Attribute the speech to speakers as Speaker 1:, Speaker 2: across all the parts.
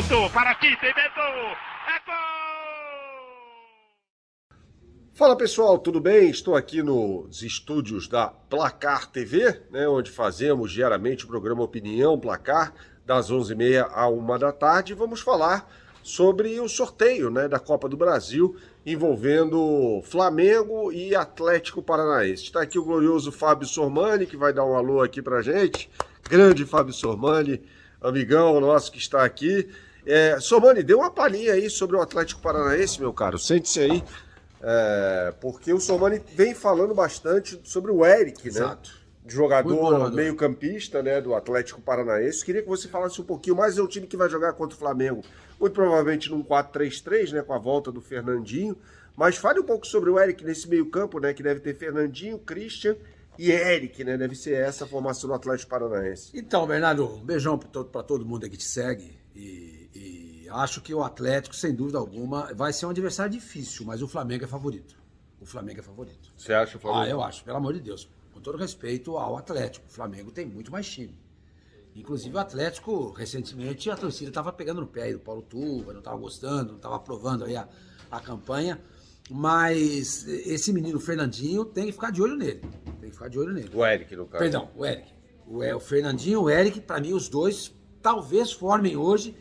Speaker 1: Voltou para aqui, tem medo. É gol!
Speaker 2: Fala pessoal, tudo bem? Estou aqui nos estúdios da Placar TV, né, onde fazemos diariamente o programa Opinião Placar, das 11h30 à 1 da tarde. Vamos falar sobre o sorteio, né, da Copa do Brasil, envolvendo Flamengo e Atlético Paranaense. Está aqui o glorioso Fábio Sormani, que vai dar um alô aqui pra gente. Grande Fábio Sormani, amigão nosso que está aqui. Sormani, dê uma palhinha aí sobre o Atlético Paranaense, meu caro. Sente-se aí. Porque o Sormani vem falando bastante sobre o Eric,
Speaker 3: Exato,
Speaker 2: né? Jogador meio-campista, né, do Atlético Paranaense. Queria que você falasse um pouquinho mais. É o time que vai jogar contra o Flamengo, muito provavelmente num 4-3-3, né, com a volta do Fernandinho. Mas fale um pouco sobre o Eric nesse meio-campo, né, que deve ter Fernandinho, Christian e Eric, né? Deve ser essa a formação do Atlético Paranaense.
Speaker 3: Então, Bernardo, um beijão para todo mundo aqui que te segue. E acho que o Atlético, sem dúvida alguma, vai ser um adversário difícil, mas o Flamengo é favorito. O Flamengo é favorito.
Speaker 2: Você acha o Flamengo?
Speaker 3: Eu acho, pelo amor de Deus. Com todo respeito ao Atlético, o Flamengo tem muito mais time. Inclusive o Atlético, recentemente, a torcida estava pegando no pé aí do Paulo Tuva, não estava gostando, não estava aprovando aí a campanha. Mas esse menino Fernandinho tem que ficar de olho nele.
Speaker 2: O Eric, no caso.
Speaker 3: Perdão, o Eric. O Fernandinho e o Eric, para mim, os dois talvez formem hoje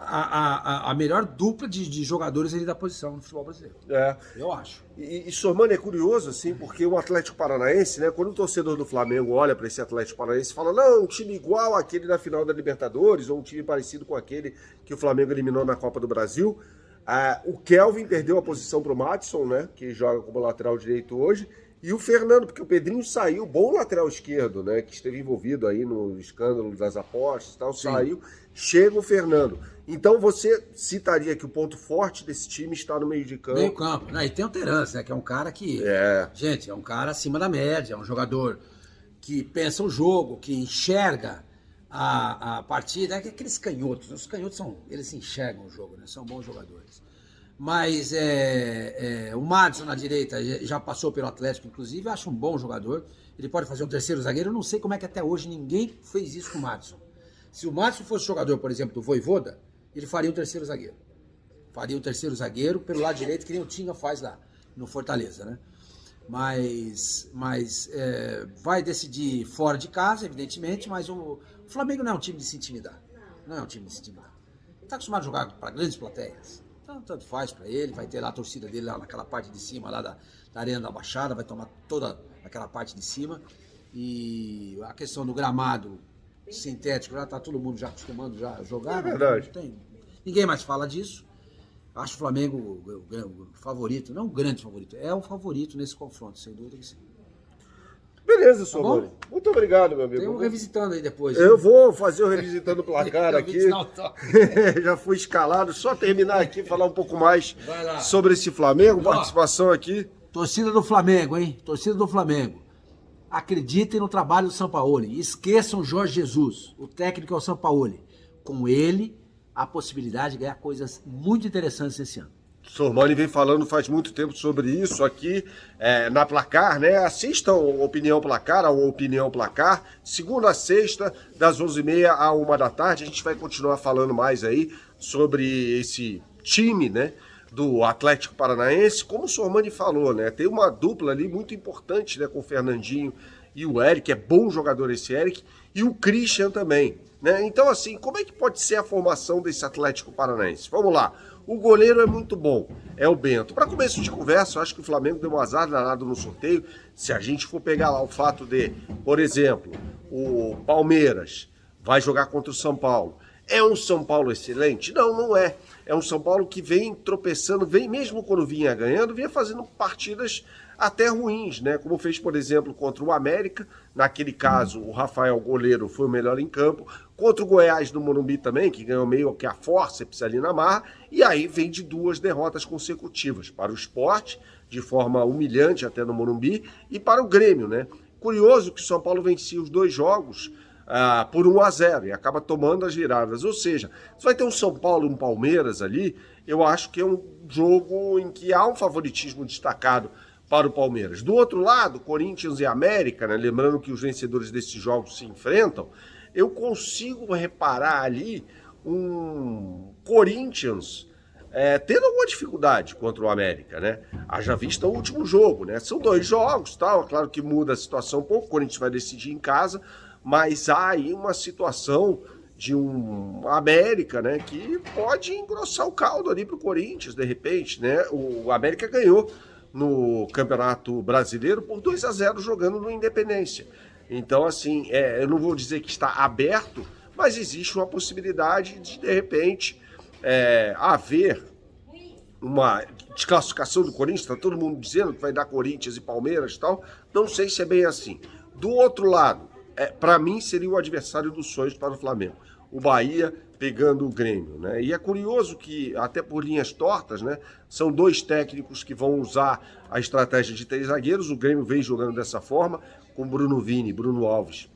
Speaker 3: a melhor dupla de jogadores ali da posição no futebol brasileiro. Eu acho.
Speaker 2: E Sormani, é curioso, assim, porque o Atlético Paranaense, né, quando o torcedor do Flamengo olha para esse Atlético Paranaense e fala, não, um time igual àquele da final da Libertadores, ou um time parecido com aquele que o Flamengo eliminou na Copa do Brasil. O Kelvin perdeu a posição para o Madison, né, que joga como lateral direito hoje, e o Fernando, porque o Pedrinho saiu, bom lateral esquerdo, né, que esteve envolvido aí no escândalo das apostas e tal, sim. Saiu, chega o Fernando. Então você citaria que o ponto forte desse time está no meio de campo.
Speaker 3: Meio campo, né? E tem o Terence, né, que é um cara que, gente, é um cara acima da média, é um jogador que pensa o jogo, que enxerga a partida, é que aqueles canhotos, os canhotos eles enxergam o jogo, né? São bons jogadores. Mas o Madison na direita já passou pelo Atlético, inclusive, acho um bom jogador. Ele pode fazer um terceiro zagueiro. Eu não sei como é que até hoje ninguém fez isso com o Madison. Se o Madison fosse jogador, por exemplo, do Vojvoda, ele faria um terceiro zagueiro. Faria um terceiro zagueiro pelo lado direito, que nem o Tinga faz lá no Fortaleza, né? Mas vai decidir fora de casa, evidentemente, mas o Flamengo não é um time de se intimidar. Não é um time de se intimidar. Ele está acostumado a jogar para grandes plateias. Então, tanto faz para ele, vai ter lá a torcida dele lá naquela parte de cima, lá da Arena da Baixada, vai tomar toda aquela parte de cima. E a questão do gramado sintético, já está todo mundo já acostumando já a jogar.
Speaker 2: É verdade.
Speaker 3: Ninguém mais fala disso. Acho o Flamengo o favorito, não o grande favorito, é o favorito nesse confronto, sem dúvida que sim.
Speaker 2: Beleza, Sormani. Muito obrigado, meu amigo.
Speaker 3: Tem um revisitando aí depois.
Speaker 2: Eu vou fazer o revisitando o placar aqui. Já fui escalado. Só terminar aqui, falar um pouco mais sobre esse Flamengo. Participação aqui.
Speaker 3: Torcida do Flamengo, hein? Torcida do Flamengo. Acreditem no trabalho do Sampaoli. Esqueçam o Jorge Jesus. O técnico é o Sampaoli. Com ele, há a possibilidade de ganhar coisas muito interessantes esse ano.
Speaker 2: Sormani vem falando faz muito tempo sobre isso aqui na Placar, né? Assistam Opinião Placar, a Opinião Placar, segunda a sexta, das 11h30 à 1 da tarde. A gente vai continuar falando mais aí sobre esse time, né, do Atlético Paranaense. Como o Sormani falou, né? Tem uma dupla ali muito importante, né, com o Fernandinho e o Eric. É bom jogador esse Eric. E o Christian também, né? Então, assim, como é que pode ser a formação desse Atlético Paranaense? Vamos lá. O goleiro é muito bom, é o Bento. Para começo de conversa, eu acho que o Flamengo deu um azar danado no sorteio. Se a gente for pegar lá o fato de, por exemplo, o Palmeiras vai jogar contra o São Paulo. É um São Paulo excelente? Não, não é. É um São Paulo que vem tropeçando, vem mesmo quando vinha ganhando, vinha fazendo partidas até ruins, né? Como fez, por exemplo, contra o América. Naquele caso, o Rafael Goleiro foi o melhor em campo. Contra o Goiás no Morumbi também, que ganhou meio que a fórceps ali na marra. E aí vem de 2 derrotas consecutivas para o Sport, de forma humilhante até no Morumbi, e para o Grêmio, né? Curioso que o São Paulo vencia os 2 jogos por 1-0 e acaba tomando as viradas. Ou seja, se vai ter um São Paulo e um Palmeiras ali, eu acho que é um jogo em que há um favoritismo destacado para o Palmeiras. Do outro lado, Corinthians e América, né, lembrando que os vencedores desses jogos se enfrentam, eu consigo reparar ali um Corinthians tendo alguma dificuldade contra o América, né? Haja vista o último jogo, né? São 2 jogos, tal. É claro que muda a situação um pouco, o Corinthians vai decidir em casa, mas há aí uma situação de um América, né, que pode engrossar o caldo ali pro Corinthians, de repente, né? O América ganhou no Campeonato Brasileiro por 2-0 jogando no Independência. Então, assim, eu não vou dizer que está aberto, mas existe uma possibilidade de repente, haver uma desclassificação do Corinthians. Está todo mundo dizendo que vai dar Corinthians e Palmeiras e tal. Não sei se é bem assim. Do outro lado, para mim seria o adversário dos sonhos para o Flamengo. O Bahia pegando o Grêmio, né? E é curioso que, até por linhas tortas, né, são 2 técnicos que vão usar a estratégia de 3 zagueiros. O Grêmio vem jogando dessa forma, com Bruno Vini, Bruno Alves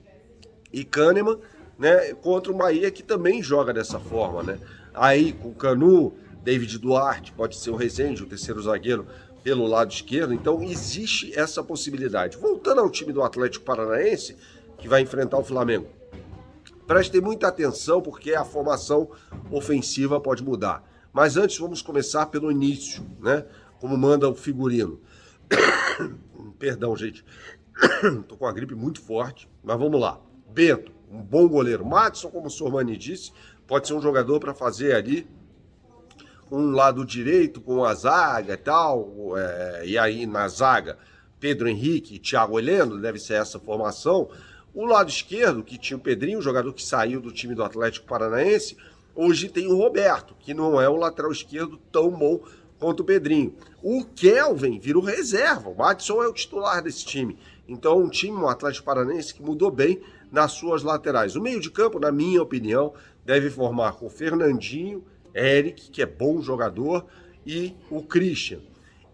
Speaker 2: e Kahneman, né, contra o Bahia, que também joga dessa forma, né? Aí, com Canu, David Duarte, pode ser o Rezende, o terceiro zagueiro, pelo lado esquerdo. Então, existe essa possibilidade. Voltando ao time do Atlético Paranaense, que vai enfrentar o Flamengo. Prestem muita atenção, porque a formação ofensiva pode mudar. Mas antes, vamos começar pelo início, né? Como manda o figurino. Perdão, gente. Tô com uma gripe muito forte, mas vamos lá. Bento, um bom goleiro. Madison, como o Sormani disse, pode ser um jogador para fazer ali um lado direito com a zaga e tal. E aí na zaga, Pedro Henrique e Thiago Heleno, deve ser essa formação. O lado esquerdo, que tinha o Pedrinho, o jogador que saiu do time do Atlético Paranaense, hoje tem o Roberto, que não é o lateral esquerdo tão bom quanto o Pedrinho. O Kelvin virou reserva, o Madison é o titular desse time. Então, um time, o Atlético Paranaense, que mudou bem nas suas laterais. O meio de campo, na minha opinião, deve formar com o Fernandinho, Eric, que é bom jogador, e o Christian.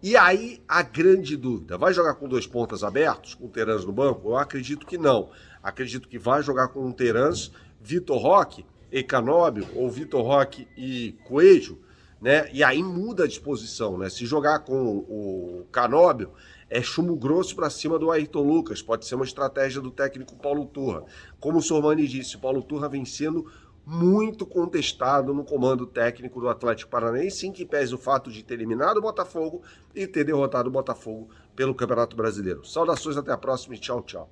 Speaker 2: E aí, a grande dúvida, vai jogar com 2 pontas abertos, com o Terans no banco? Eu acredito que não. Acredito que vai jogar com o Terans, Vitor Roque e Canóbio, ou Vitor Roque e Coelho, né? E aí muda a disposição, né? Se jogar com o Canóbio, é chumbo grosso para cima do Ayrton Lucas. Pode ser uma estratégia do técnico Paulo Turra. Como o Sormani disse, o Paulo Turra vem sendo muito contestado no comando técnico do Atlético Paranaense, em que pese o fato de ter eliminado o Botafogo e ter derrotado o Botafogo pelo Campeonato Brasileiro. Saudações, até a próxima e tchau, tchau.